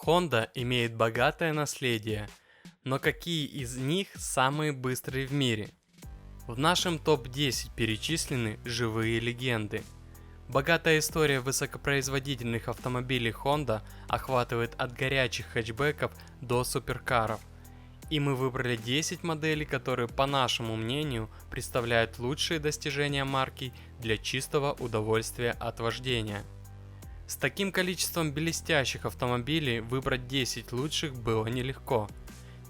Honda имеет богатое наследие, но какие из них самые быстрые в мире? В нашем топ-10 перечислены живые легенды. Богатая история высокопроизводительных автомобилей Honda охватывает от горячих хэтчбеков до суперкаров. И мы выбрали 10 моделей, которые, по нашему мнению, представляют лучшие достижения марки для чистого удовольствия от вождения. С таким количеством блестящих автомобилей выбрать 10 лучших было нелегко.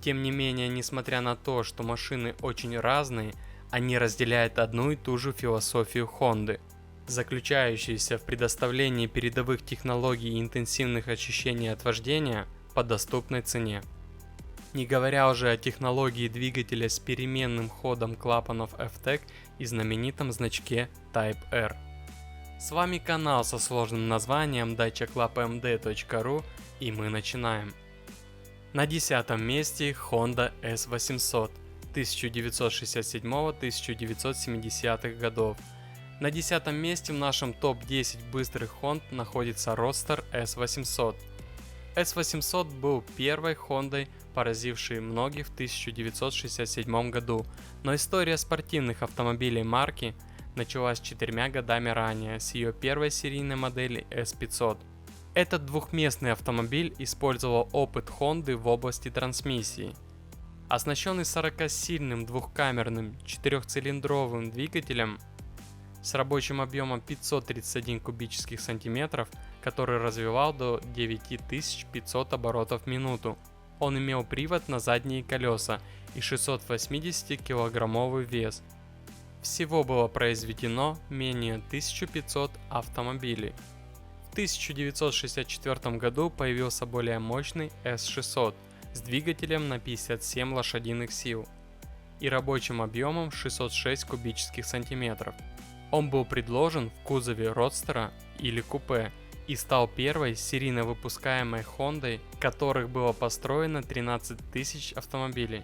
Тем не менее, несмотря на то, что машины очень разные, они разделяют одну и ту же философию Honda, заключающуюся в предоставлении передовых технологий и интенсивных ощущений от вождения по доступной цене. Не говоря уже о технологии двигателя с переменным ходом клапанов FTEC и знаменитом значке Type R. С вами канал со сложным названием dachaclubmd.ru, и мы начинаем. На 10 месте Honda S800 1967-1970 годов. На 10 месте в нашем топ-10 быстрых Honda находится Roadster S800. S800 был первой Хондой, поразившей многих в 1967 году, но история спортивных автомобилей марки началась 4 годами ранее с ее первой серийной модели S500. Этот двухместный автомобиль использовал опыт Honda в области трансмиссии. Оснащенный 40-сильным двухкамерным 4-цилиндровым двигателем с рабочим объемом 531 кубических сантиметров, который развивал до 9500 оборотов в минуту. Он имел привод на задние колеса и 680-килограммовый вес. Всего было произведено менее 1500 автомобилей. В 1964 году появился более мощный S600 с двигателем на 57 лошадиных сил и рабочим объемом 606 кубических сантиметров. Он был предложен в кузове родстера или купе и стал первой серийно выпускаемой Хондой, которых было построено 13 тысяч автомобилей.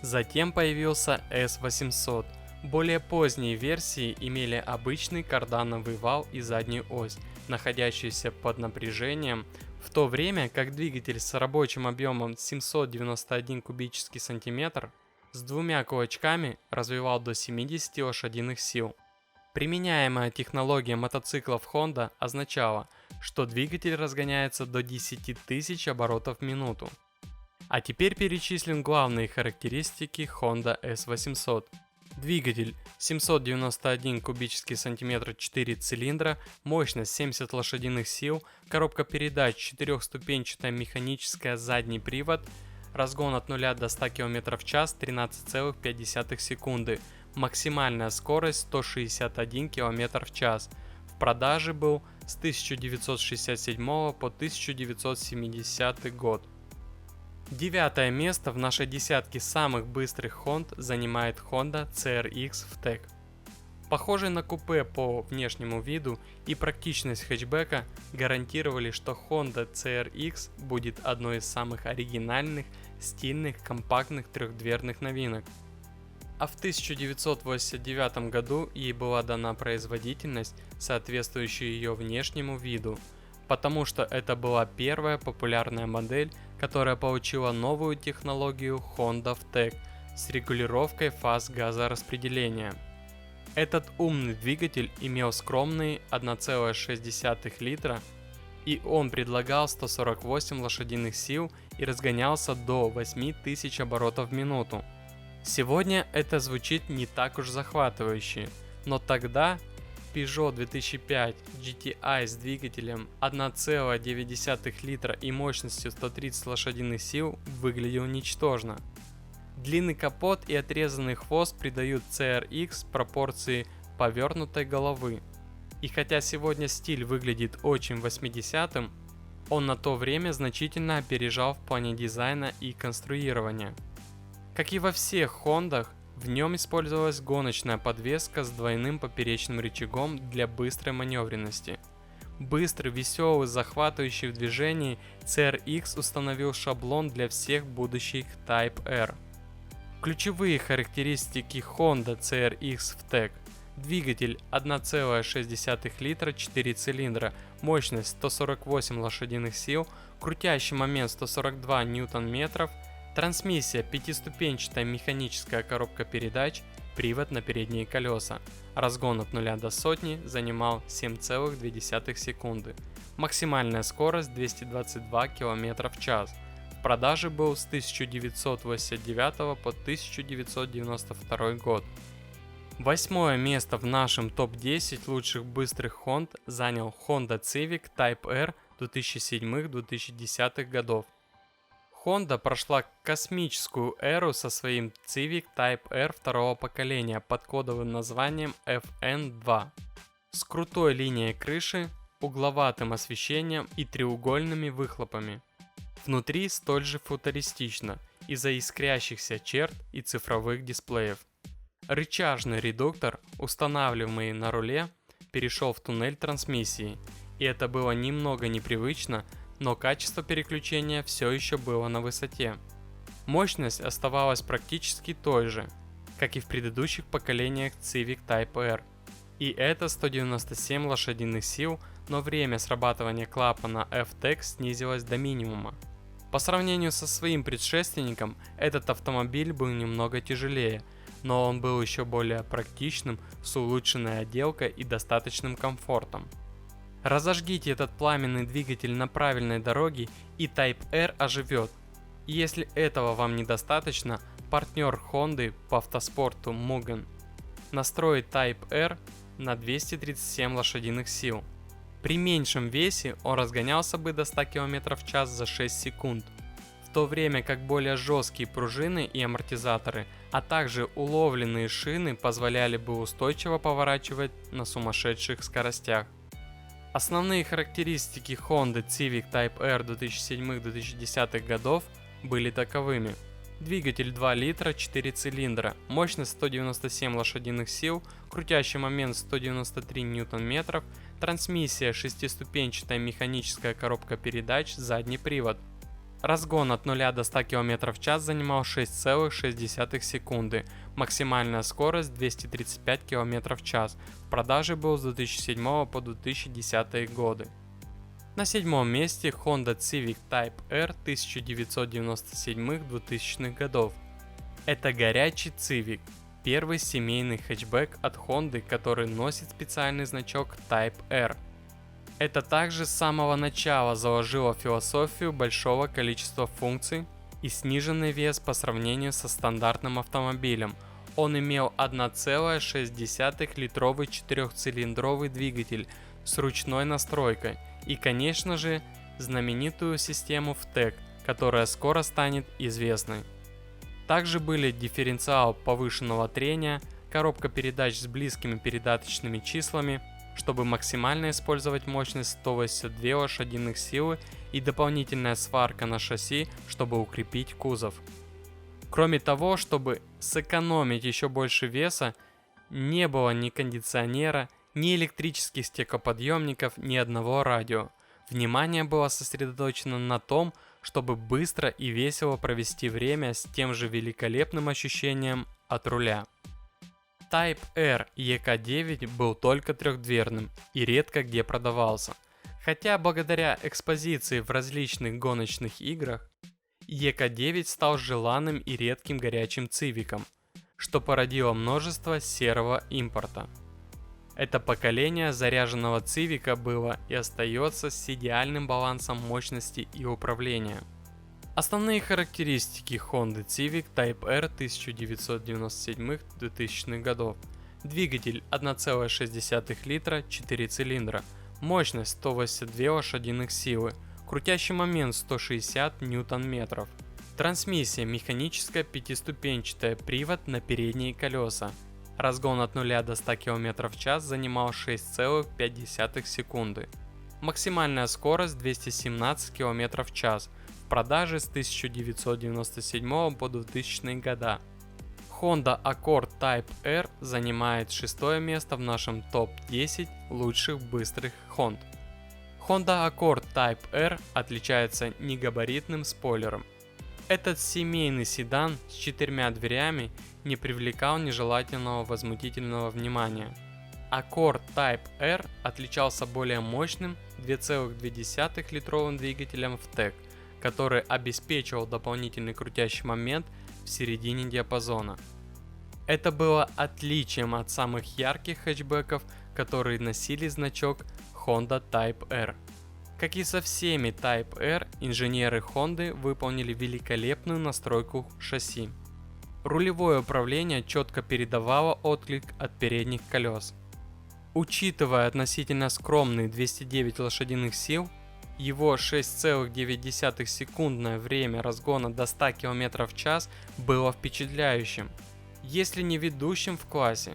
Затем появился S800. Более поздние версии имели обычный кардановый вал и заднюю ось, находящиеся под напряжением, в то время как двигатель с рабочим объемом 791 кубический сантиметр с двумя кулачками развивал до 70 лошадиных сил. Применяемая технология мотоциклов Honda означала, что двигатель разгоняется до 10 тысяч оборотов в минуту. А теперь перечислим главные характеристики Honda S800. Двигатель 791 кубический сантиметр 4 цилиндра, мощность 70 лошадиных сил, коробка передач 4-ступенчатая механическая, задний привод, разгон от 0 до 100 км в час 13,5 секунды, максимальная скорость 161 км в час. В продаже был с 1967 по 1970 год. 9 место в нашей десятке самых быстрых Honda занимает Honda CR-X VTEC. Похожий на купе по внешнему виду и практичность хэтчбека гарантировали, что Honda CR-X будет одной из самых оригинальных, стильных, компактных трехдверных новинок. А в 1989 году ей была дана производительность, соответствующая ее внешнему виду, потому что это была первая популярная модель, которая получила новую технологию Honda VTEC с регулировкой фаз газораспределения. Этот умный двигатель имел скромные 1,6 литра, и он предлагал 148 лошадиных сил и разгонялся до 8000 оборотов в минуту. Сегодня это звучит не так уж захватывающе, но тогда Peugeot 2005 GTI с двигателем 1,9 литра и мощностью 130 лошадиных сил выглядел ничтожно. Длинный капот и отрезанный хвост придают CR-X пропорции повернутой головы. И хотя сегодня стиль выглядит очень 80-м, он на то время значительно опережал в плане дизайна и конструирования. Как и во всех Хондах, в нем использовалась гоночная подвеска с двойным поперечным рычагом для быстрой маневренности. Быстрый, веселый, захватывающий в движении, CR-X установил шаблон для всех будущих Type R. Ключевые характеристики Honda CR-X VTEC. Двигатель 1,6 литра, 4 цилиндра, мощность 148 лошадиных сил, крутящий момент 142 ньютон-метров, трансмиссия, пятиступенчатая механическая коробка передач, привод на передние колеса. Разгон от 0 до сотни занимал 7,2 секунды. Максимальная скорость 222 км в час. В продаже был с 1989 по 1992 год. Восьмое место в нашем топ-10 лучших быстрых Хонд занял Honda Civic Type R 2007-2010 годов. Honda прошла космическую эру со своим Civic Type R второго поколения под кодовым названием FN2 с крутой линией крыши, угловатым освещением и треугольными выхлопами. Внутри столь же футуристично из-за искрящихся черт и цифровых дисплеев. Рычажный редуктор, устанавливаемый на руле, перешел в туннель трансмиссии, и это было немного непривычно, но качество переключения все еще было на высоте. Мощность оставалась практически той же, как и в предыдущих поколениях Civic Type R. И это 197 лошадиных сил, но время срабатывания клапана F-TEC снизилось до минимума. По сравнению со своим предшественником, этот автомобиль был немного тяжелее, но он был еще более практичным, с улучшенной отделкой и достаточным комфортом. Разожгите этот пламенный двигатель на правильной дороге, и Type R оживет. И если этого вам недостаточно, партнер Honda по автоспорту Mugen настроит Type R на 237 лошадиных сил. При меньшем весе он разгонялся бы до 100 км в час за 6 секунд, в то время как более жесткие пружины и амортизаторы, а также уловленные шины позволяли бы устойчиво поворачивать на сумасшедших скоростях. Основные характеристики Honda Civic Type R 2007-2010 годов были таковыми. Двигатель 2 литра, 4 цилиндра, мощность 197 лошадиных сил, крутящий момент 193 ньютон-метров, трансмиссия, шестиступенчатая механическая коробка передач, задний привод. Разгон от 0 до 100 км в час занимал 6,6 секунды, максимальная скорость 235 км в час, в продаже был с 2007 по 2010 годы. На седьмом месте Honda Civic Type R 1997-2000 годов. Это горячий Civic, первый семейный хэтчбэк от Honda, который носит специальный значок Type R. Это также с самого начала заложило философию большого количества функций и сниженный вес по сравнению со стандартным автомобилем. Он имел 1,6-литровый четырехцилиндровый двигатель с ручной настройкой и, конечно же, знаменитую систему F-TEC, которая скоро станет известной. Также были дифференциал повышенного трения, коробка передач с близкими передаточными числами, чтобы максимально использовать мощность 182 лошадиных силы и дополнительная сварка на шасси, чтобы укрепить кузов. Кроме того, чтобы сэкономить еще больше веса, не было ни кондиционера, ни электрических стеклоподъемников, ни одного радио. Внимание было сосредоточено на том, чтобы быстро и весело провести время с тем же великолепным ощущением от руля. Type R EK9 был только трехдверным и редко где продавался, хотя благодаря экспозиции в различных гоночных играх EK9 стал желанным и редким горячим цивиком, что породило множество серого импорта. Это поколение заряженного цивика было и остается с идеальным балансом мощности и управления. Основные характеристики Honda Civic Type R 1997-2000 годов. Двигатель 1,6 литра, 4 цилиндра, мощность 182 лошадиных силы, крутящий момент 160 ньютон-метров. Трансмиссия механическая пятиступенчатая, привод на передние колеса. Разгон от 0 до 100 км в час занимал 6,5 секунды. Максимальная скорость 217 км в час. В продаже с 1997 по 2000 года. Honda Accord Type R занимает шестое место в нашем топ-10 лучших быстрых Hond. Honda Accord Type R отличается негабаритным спойлером. Этот семейный седан с 4 дверями не привлекал нежелательного возмутительного внимания. Accord Type R отличался более мощным 2,2-литровым двигателем VTEC, который обеспечивал дополнительный крутящий момент в середине диапазона. Это было отличием от самых ярких хэтчбеков, которые носили значок Honda Type R. Как и со всеми Type R, инженеры Honda выполнили великолепную настройку шасси. Рулевое управление четко передавало отклик от передних колес. Учитывая относительно скромные 209 лошадиных сил, его 6,9 секундное время разгона до 100 км в час было впечатляющим, если не ведущим в классе.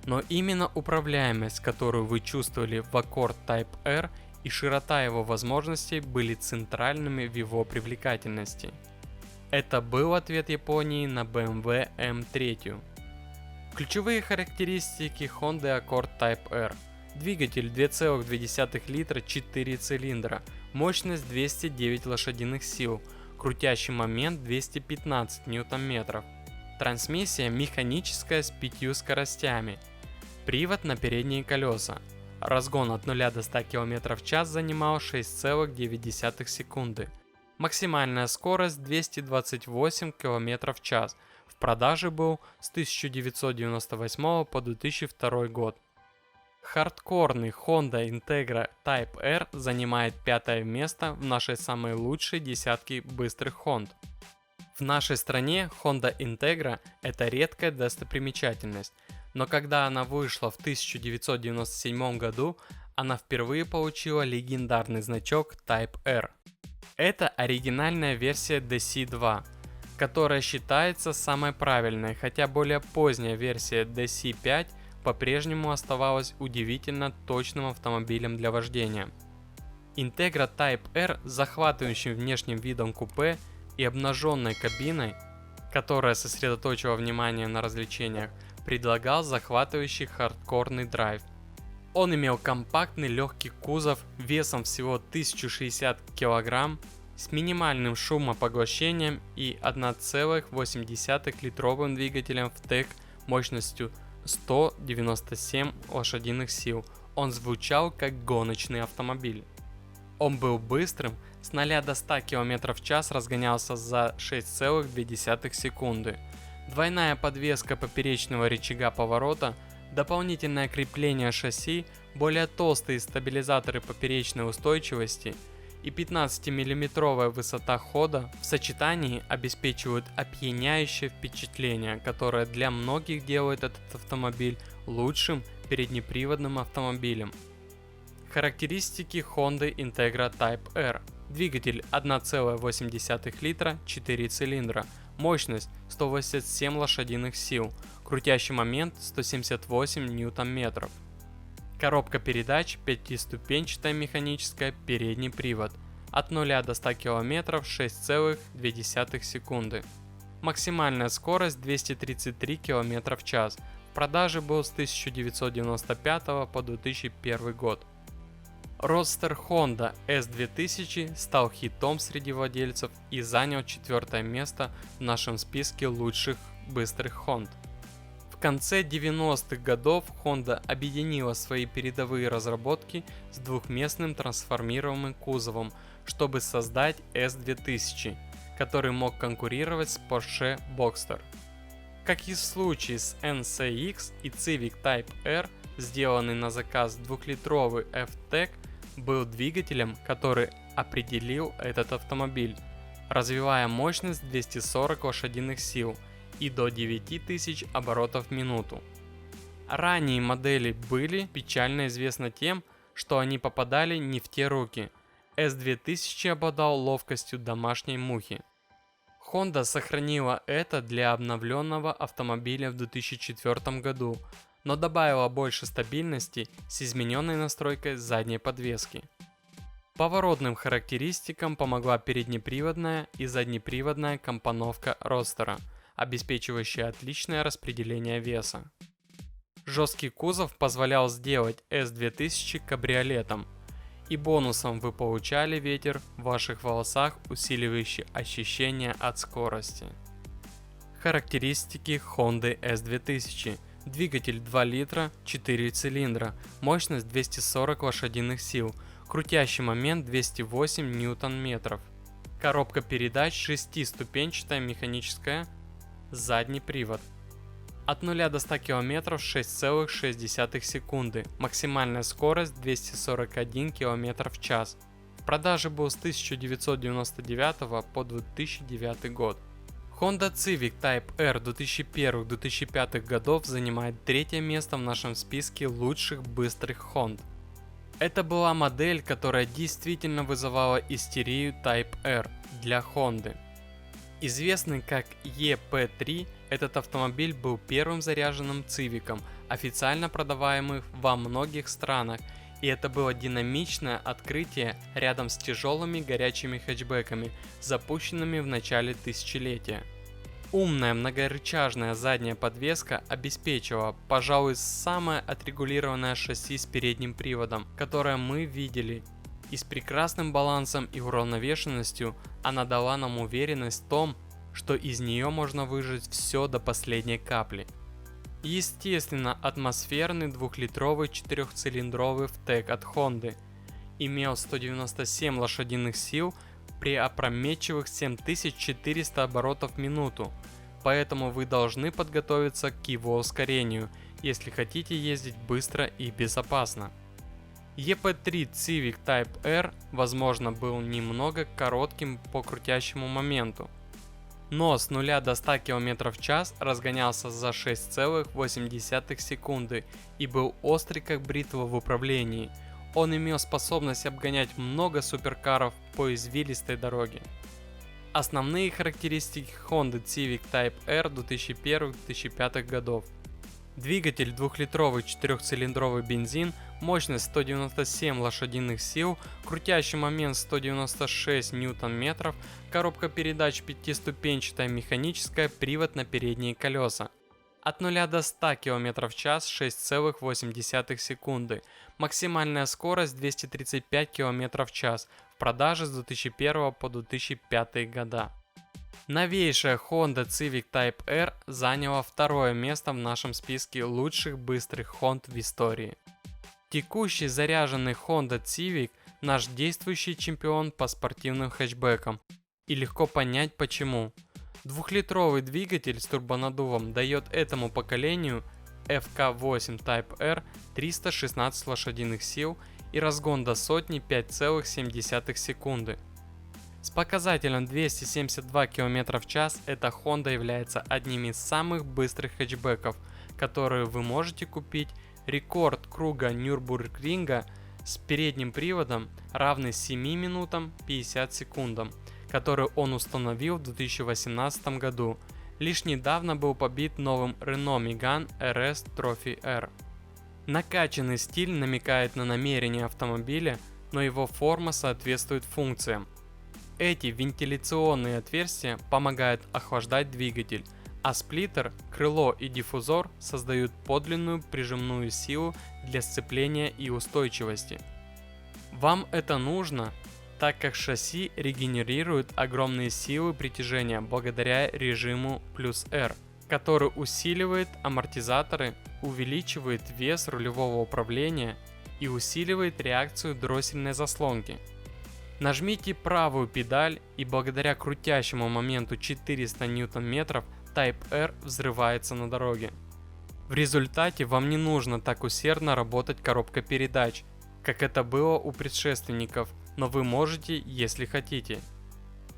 Но именно управляемость, которую вы чувствовали в Accord Type R, и широта его возможностей были центральными в его привлекательности. Это был ответ Японии на BMW M3. Ключевые характеристики Honda Accord Type R. Двигатель 2,2 литра 4 цилиндра, мощность 209 лошадиных сил, крутящий момент 215 Нм. Трансмиссия механическая с 5 скоростями. Привод на передние колеса. Разгон от 0 до 100 км в час занимал 6,9 секунды. Максимальная скорость 228 км в час. В продаже был с 1998 по 2002 год. Хардкорный Honda Integra Type R занимает 5 место в нашей самой лучшей десятке быстрых Hond. В нашей стране Honda Integra – это редкая достопримечательность, но когда она вышла в 1997 году, она впервые получила легендарный значок Type R. Это оригинальная версия DC2, которая считается самой правильной, хотя более поздняя версия DC5 по-прежнему оставалась удивительно точным автомобилем для вождения. Integra Type R с захватывающим внешним видом купе и обнаженной кабиной, которая сосредоточила внимание на развлечениях, предлагал захватывающий хардкорный драйв. Он имел компактный легкий кузов весом всего 1060 кг с минимальным шумопоглощением и 1,8-литровым двигателем VTEC мощностью 197 лошадиных сил. Он звучал как гоночный автомобиль. Он был быстрым, с 0 до 100 км в час разгонялся за 6,2 секунды. Двойная подвеска поперечного рычага поворота, дополнительное крепление шасси, более толстые стабилизаторы поперечной устойчивости и 15-мм высота хода в сочетании обеспечивают опьяняющее впечатление, которое для многих делает этот автомобиль лучшим переднеприводным автомобилем. Характеристики Honda Integra Type R. Двигатель 1,8 литра 4 цилиндра, мощность 187 лошадиных сил, крутящий момент 178 Нм. Коробка передач 5-ступенчатая механическая, передний привод. От 0 до 100 км 6,2 секунды. Максимальная скорость 233 км в час. В продаже был с 1995 по 2001 год. Родстер Honda S2000 стал хитом среди владельцев и занял 4 место в нашем списке лучших быстрых Hond. В конце 90-х годов Honda объединила свои передовые разработки с двухместным трансформируемым кузовом, чтобы создать S2000, который мог конкурировать с Porsche Boxster. Как и в случае с NSX и Civic Type R, сделанный на заказ 2-литровый F-Tech был двигателем, который определил этот автомобиль, развивая мощность 240 лошадиных сил и до 9000 оборотов в минуту. Ранние модели были печально известны тем, что они попадали не в те руки. S2000 обладал ловкостью домашней мухи. Honda сохранила это для обновленного автомобиля в 2004 году, но добавила больше стабильности с измененной настройкой задней подвески. Поворотным характеристикам помогла переднеприводная и заднеприводная компоновка Родстера, обеспечивающая отличное распределение веса. Жесткий кузов позволял сделать S2000 кабриолетом, и бонусом вы получали ветер в ваших волосах, усиливающий ощущение от скорости. Характеристики Honda S2000. Двигатель 2 литра, 4 цилиндра, мощность 240 лошадиных сил, крутящий момент 208 ньютон-метров. Коробка передач 6-ступенчатая механическая, задний привод. От 0 до 100 км 6,6 секунды, максимальная скорость 241 км в час. В продаже был с 1999 по 2009 год. Honda Civic Type R 2001-2005 годов занимает третье место в нашем списке лучших быстрых Hond. Это была модель, которая действительно вызывала истерию Type R для Honda. Известный как EP3, этот автомобиль был первым заряженным Цивиком, официально продаваемым во многих странах, и это было динамичное открытие рядом с тяжелыми горячими хэтчбеками, запущенными в начале тысячелетия. Умная многорычажная задняя подвеска обеспечивала, пожалуй, самое отрегулированное шасси с передним приводом, которое мы видели. И с прекрасным балансом и уравновешенностью она дала нам уверенность в том, что из нее можно выжать все до последней капли. Естественно, атмосферный 2-литровый 4-цилиндровый VTEC от Honda имел 197 лошадиных сил при опрометчивых 7400 оборотов в минуту, поэтому вы должны подготовиться к его ускорению, если хотите ездить быстро и безопасно. EP3 Civic Type R, возможно, был немного коротким по крутящему моменту, но с 0 до 100 км в час разгонялся за 6,8 секунды и был острый как бритва в управлении. Он имел способность обгонять много суперкаров по извилистой дороге. Основные характеристики Honda Civic Type R 2001-2005 годов. Двигатель 2-литровый 4-цилиндровый бензин, мощность 197 лошадиных сил, крутящий момент 196 ньютон-метров, коробка передач 5-ступенчатая механическая, привод на передние колеса. От 0 до 100 км в час 6,8 секунды, максимальная скорость 235 км в час, в продаже с 2001 по 2005 года. Новейшая Honda Civic Type R заняла второе место в нашем списке лучших быстрых Hond в истории. Текущий заряженный Honda Civic – наш действующий чемпион по спортивным хэтчбекам, и легко понять почему. Двухлитровый двигатель с турбонаддувом дает этому поколению FK8 Type R 316 лошадиных сил и разгон до сотни 5,7 секунды. С показателем 272 км в час эта Honda является одним из самых быстрых хэтчбеков, которые вы можете купить. Рекорд круга Нюрбургринга с передним приводом равный 7 минутам 50 секундам, который он установил в 2018 году. Лишь недавно был побит новым Renault Megane RS Trophy R. Накачанный стиль намекает на намерение автомобиля, но его форма соответствует функциям. Эти вентиляционные отверстия помогают охлаждать двигатель, а сплиттер, крыло и диффузор создают подлинную прижимную силу для сцепления и устойчивости. Вам это нужно, так как шасси регенерирует огромные силы притяжения благодаря режиму +R, который усиливает амортизаторы, увеличивает вес рулевого управления и усиливает реакцию дроссельной заслонки. Нажмите правую педаль, и благодаря крутящему моменту 400 Нм Type R взрывается на дороге. В результате вам не нужно так усердно работать коробкой передач, как это было у предшественников, но вы можете, если хотите.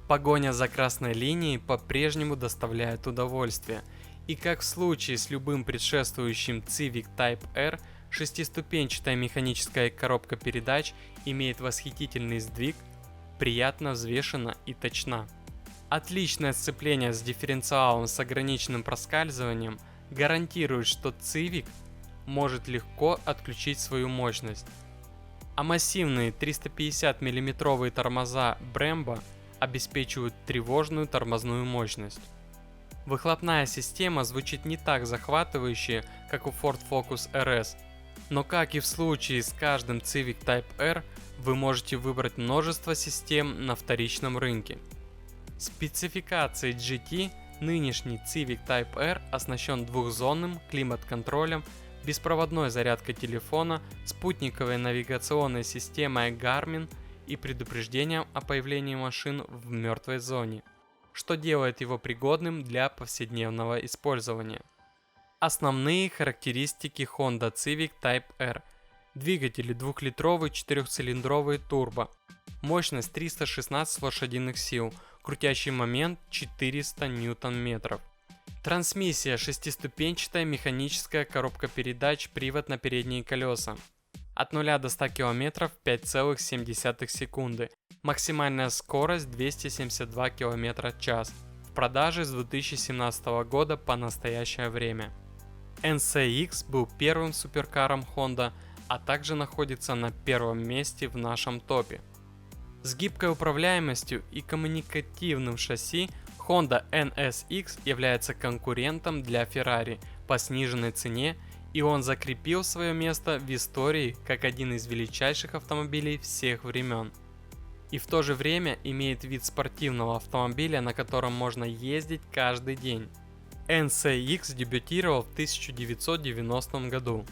Погоня за красной линией по-прежнему доставляет удовольствие, и как в случае с любым предшествующим Civic Type R, шестиступенчатая механическая коробка передач имеет восхитительный сдвиг, приятно взвешена и точна. Отличное сцепление с дифференциалом с ограниченным проскальзыванием гарантирует, что Civic может легко отключить свою мощность. А массивные 350 мм тормоза Brembo обеспечивают тревожную тормозную мощность. Выхлопная система звучит не так захватывающе, как у Ford Focus RS, но как и в случае с каждым Civic Type R, вы можете выбрать множество систем на вторичном рынке. Спецификации GT Нынешний Civic Type R оснащен двухзонным климат-контролем, беспроводной зарядкой телефона, спутниковой навигационной системой Garmin и предупреждением о появлении машин в мертвой зоне, что делает его пригодным для повседневного использования. Основные характеристики Honda Civic Type R. Двигатели 2-литровый 4-цилиндровый турбо. Мощность 316 лошадиных сил. Крутящий момент 400 ньютон-метров. Трансмиссия шестиступенчатая, механическая, коробка передач, привод на передние колеса. От 0 до 100 км 5,7 секунды. Максимальная скорость 272 км в час. В продаже с 2017 года по настоящее время. NSX был первым суперкаром Honda, а также находится на первом месте в нашем топе. С гибкой управляемостью и коммуникативным шасси Honda NSX является конкурентом для Ferrari по сниженной цене, и он закрепил свое место в истории как один из величайших автомобилей всех времен. И в то же время имеет вид спортивного автомобиля, на котором можно ездить каждый день. NSX дебютировал в 1990 году.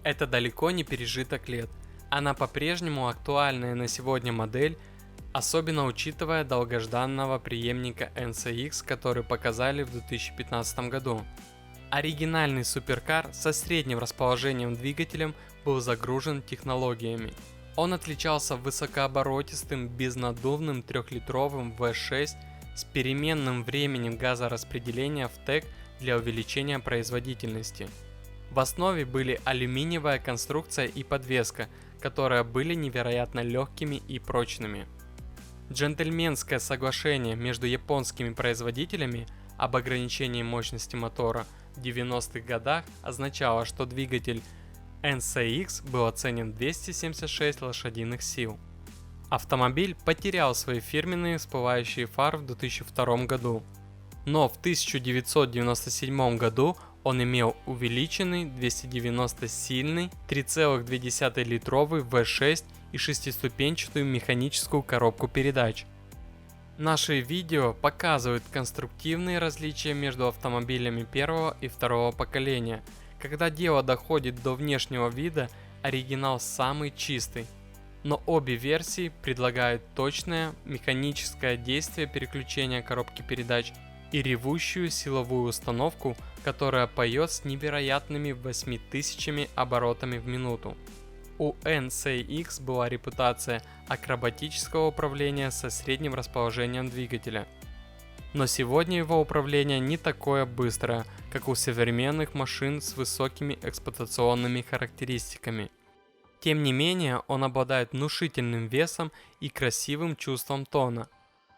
Это далеко не пережиток лет. Она по-прежнему актуальная на сегодня модель, особенно учитывая долгожданного преемника NSX, который показали в 2015 году. Оригинальный суперкар со средним расположением двигателем был загружен технологиями. Он отличался высокооборотистым безнаддувным 3-литровым V6 с переменным временем газораспределения в ТЭК для увеличения производительности. В основе были алюминиевая конструкция и подвеска, которые были невероятно легкими и прочными. Джентльменское соглашение между японскими производителями об ограничении мощности мотора в 90-х годах означало, что двигатель NSX был оценен 276 лошадиных сил. Автомобиль потерял свои фирменные всплывающие фары в 2002 году, но в 1997 году он имел увеличенный 290-сильный 3,2-литровый V6 и шестиступенчатую механическую коробку передач. Наши видео показывают конструктивные различия между автомобилями первого и второго поколения. Когда дело доходит до внешнего вида, оригинал самый чистый. Но обе версии предлагают точное механическое действие переключения коробки передач и ревущую силовую установку, которая поет с невероятными 8000 оборотами в минуту. У NSX была репутация акробатического управления со средним расположением двигателя. Но сегодня его управление не такое быстрое, как у современных машин с высокими эксплуатационными характеристиками. Тем не менее, он обладает внушительным весом и красивым чувством тона,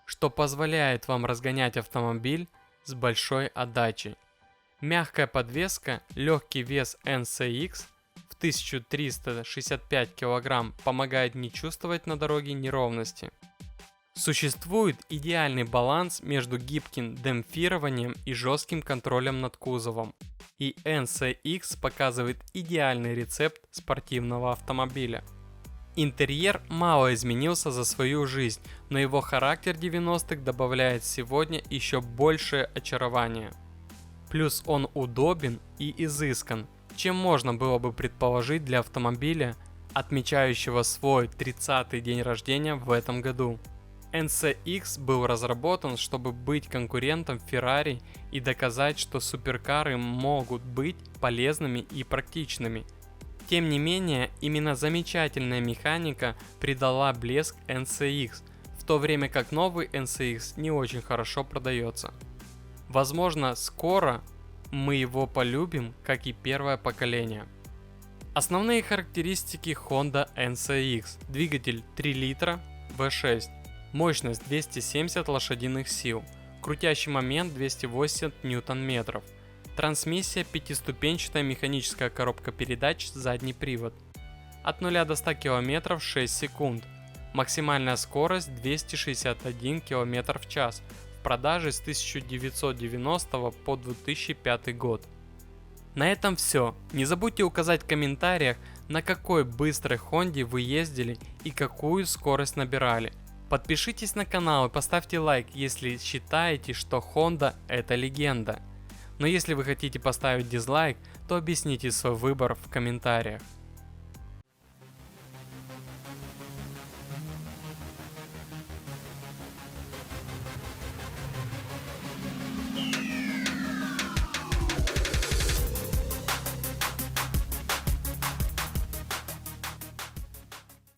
что позволяет вам разгонять автомобиль с большой отдачей. Мягкая подвеска, легкий вес NSX в 1365 кг помогает не чувствовать на дороге неровности. Существует идеальный баланс между гибким демпфированием и жестким контролем над кузовом, и NSX показывает идеальный рецепт спортивного автомобиля. Интерьер мало изменился за свою жизнь, но его характер 90-х добавляет сегодня еще большее очарование. Плюс он удобен и изыскан, чем можно было бы предположить для автомобиля, отмечающего свой 30-й день рождения в этом году. NSX был разработан, чтобы быть конкурентом Ferrari и доказать, что суперкары могут быть полезными и практичными. Тем не менее, именно замечательная механика придала блеск NSX, в то время как новый NSX не очень хорошо продается. Возможно, скоро мы его полюбим, как и первое поколение. Основные характеристики Honda NSX. Двигатель 3 литра V6. Мощность 270 лошадиных сил. Крутящий момент 280 ньютон-метров. Трансмиссия пятиступенчатая механическая коробка передач, задний привод. От 0 до 100 км 6 секунд. Максимальная скорость 261 км в час. В продаже с 1990 по 2005 год. На этом все. Не забудьте указать в комментариях, на какой быстрой Хонде вы ездили и какую скорость набирали. Подпишитесь на канал и поставьте лайк, если считаете, что Honda это легенда. Но если вы хотите поставить дизлайк, то объясните свой выбор в комментариях.